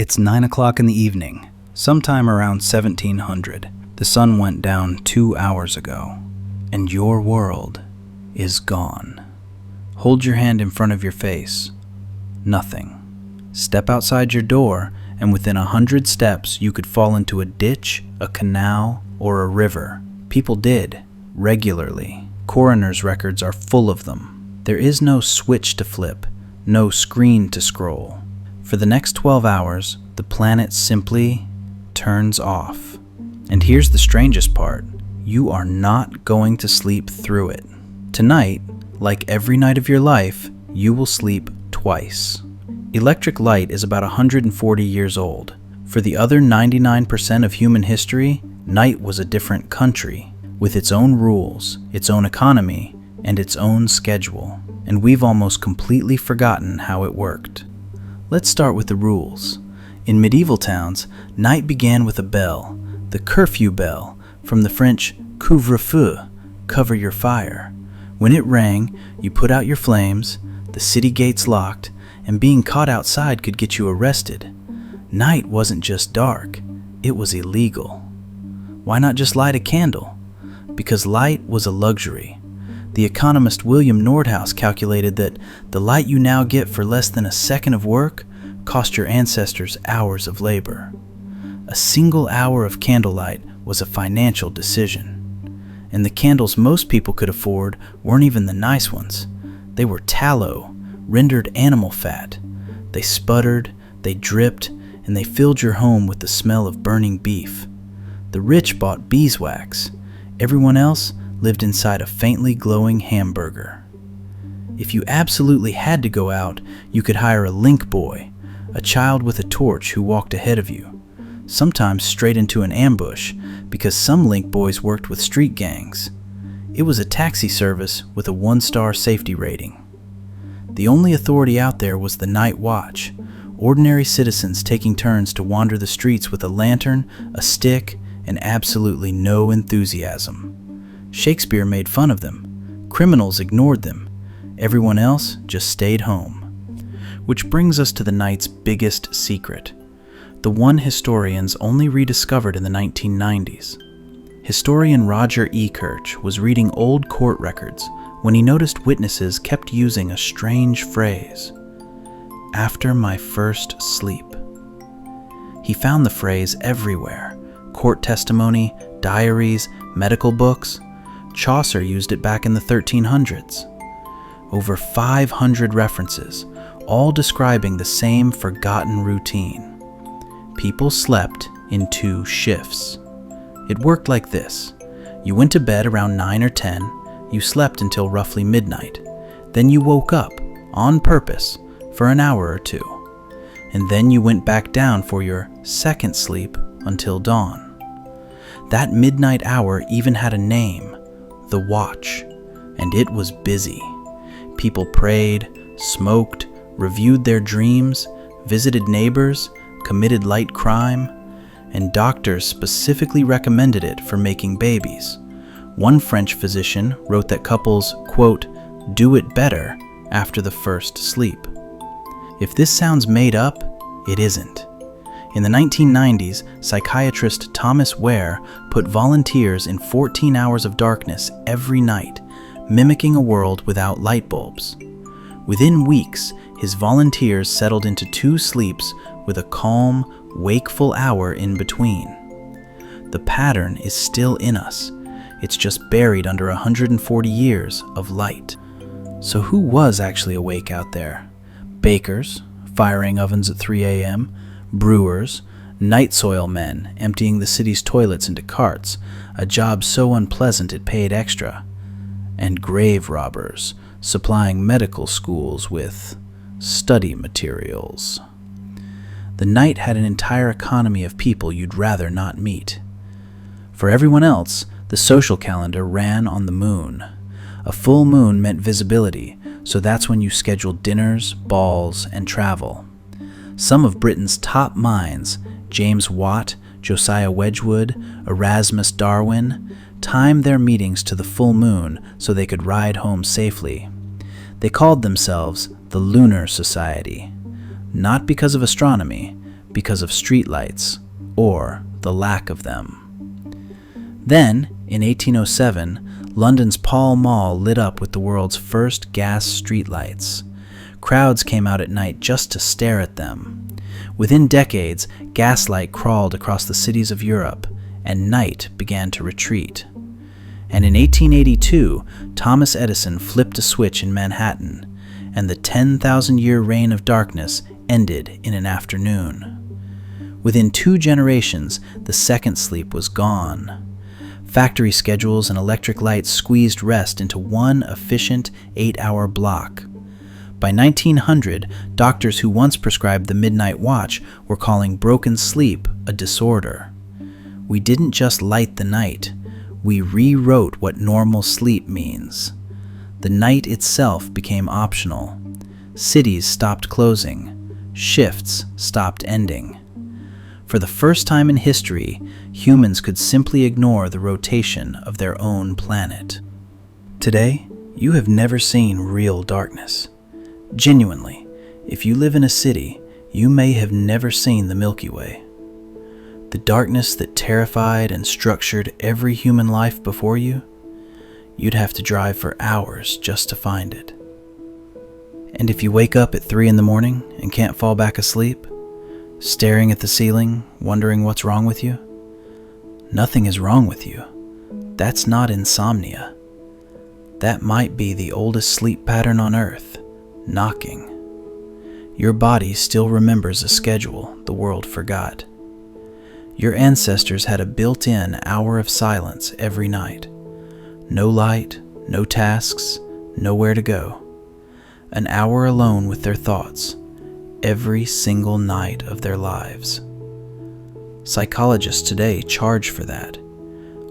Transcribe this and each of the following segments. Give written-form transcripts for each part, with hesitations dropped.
It's 9 o'clock in the evening, sometime around 1700. The sun went down 2 hours ago, and your world is gone. Hold your hand in front of your face. Nothing. Step outside your door, and within 100 steps you could fall into a ditch, a canal, or a river. People did, regularly. Coroner's records are full of them. There is no switch to flip, no screen to scroll. For the next 12 hours, the planet simply turns off. And here's the strangest part. You are not going to sleep through it. Tonight, like every night of your life, you will sleep twice. Electric light is about 140 years old. For the other 99% of human history, night was a different country, with its own rules, its own economy, and its own schedule. And we've almost completely forgotten how it worked. Let's start with the rules. In medieval towns, night began with a bell, the curfew bell, from the French couvre-feu, cover your fire. When it rang, you put out your flames, the city gates locked, and being caught outside could get you arrested. Night wasn't just dark, it was illegal. Why not just light a candle? Because light was a luxury. The economist William Nordhaus calculated that the light you now get for less than a second of work cost your ancestors hours of labor. A single hour of candlelight was a financial decision. And the candles most people could afford weren't even the nice ones. They were tallow, rendered animal fat. They sputtered, they dripped, and they filled your home with the smell of burning beef. The rich bought beeswax. Everyone else lived inside a faintly glowing hamburger. If you absolutely had to go out, you could hire a link boy, a child with a torch who walked ahead of you, sometimes straight into an ambush, because some link boys worked with street gangs. It was a taxi service with a 1-star safety rating. The only authority out there was the night watch, ordinary citizens taking turns to wander the streets with a lantern, a stick, and absolutely no enthusiasm. Shakespeare made fun of them. Criminals ignored them. Everyone else just stayed home. Which brings us to the night's biggest secret, the one historians only rediscovered in the 1990s. Historian Roger Ekirch was reading old court records when he noticed witnesses kept using a strange phrase, "after my first sleep." He found the phrase everywhere: court testimony, diaries, medical books. Chaucer used it back in the 1300s. Over 500 references, all describing the same forgotten routine. People slept in 2 shifts. It worked like this. You went to bed around 9 or 10, you slept until roughly midnight. Then you woke up, on purpose, for an hour or 2. And then you went back down for your second sleep until dawn. That midnight hour even had a name, the watch, and it was busy. People prayed, smoked, reviewed their dreams, visited neighbors, committed light crime, and doctors specifically recommended it for making babies. One French physician wrote that couples, quote, "do it better after the first sleep." If this sounds made up, it isn't. In the 1990s, psychiatrist Thomas Wehr put volunteers in 14 hours of darkness every night, mimicking a world without light bulbs. Within weeks, his volunteers settled into 2 sleeps with a calm, wakeful hour in between. The pattern is still in us. It's just buried under 140 years of light. So who was actually awake out there? Bakers, firing ovens at 3 a.m., brewers, night soil men emptying the city's toilets into carts, a job so unpleasant it paid extra, and grave robbers supplying medical schools with study materials. The night had an entire economy of people you'd rather not meet. For everyone else, the social calendar ran on the moon. A full moon meant visibility, so that's when you scheduled dinners, balls, and travel. Some of Britain's top minds, James Watt, Josiah Wedgwood, Erasmus Darwin, timed their meetings to the full moon so they could ride home safely. They called themselves the Lunar Society, not because of astronomy, because of streetlights, or the lack of them. Then, in 1807, London's Pall Mall lit up with the world's first gas streetlights. Crowds came out at night just to stare at them. Within decades, gaslight crawled across the cities of Europe, and night began to retreat. And in 1882, Thomas Edison flipped a switch in Manhattan, and the 10,000-year reign of darkness ended in an afternoon. Within 2 generations, the second sleep was gone. Factory schedules and electric lights squeezed rest into one efficient 8-hour block. By 1900, doctors who once prescribed the midnight watch were calling broken sleep a disorder. We didn't just light the night, we rewrote what normal sleep means. The night itself became optional. Cities stopped closing. Shifts stopped ending. For the first time in history, humans could simply ignore the rotation of their own planet. Today, you have never seen real darkness. Genuinely, if you live in a city, you may have never seen the Milky Way. The darkness that terrified and structured every human life before you, you'd have to drive for hours just to find it. And if you wake up at 3 in the morning and can't fall back asleep, staring at the ceiling, wondering what's wrong with you, nothing is wrong with you. That's not insomnia. That might be the oldest sleep pattern on Earth, knocking. Your body still remembers a schedule the world forgot. Your ancestors had a built-in hour of silence every night. No light, no tasks, nowhere to go. An hour alone with their thoughts, every single night of their lives. Psychologists today charge for that.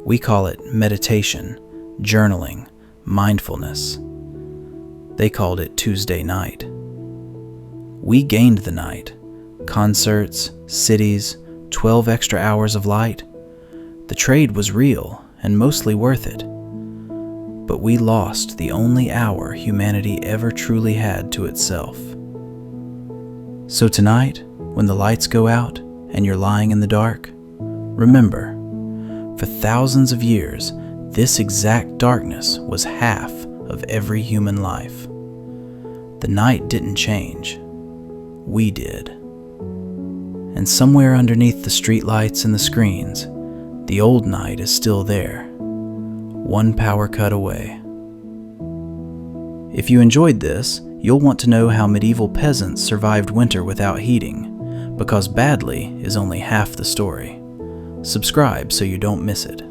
We call it meditation, journaling, mindfulness. They called it Tuesday night. We gained the night. Concerts, cities, 12 extra hours of light. The trade was real and mostly worth it. But we lost the only hour humanity ever truly had to itself. So tonight, when the lights go out and you're lying in the dark, remember, for thousands of years, this exact darkness was half of every human life. The night didn't change. We did. And somewhere underneath the streetlights and the screens, the old night is still there, one power cut away. If you enjoyed this, you'll want to know how medieval peasants survived winter without heating, because badly is only half the story. Subscribe so you don't miss it.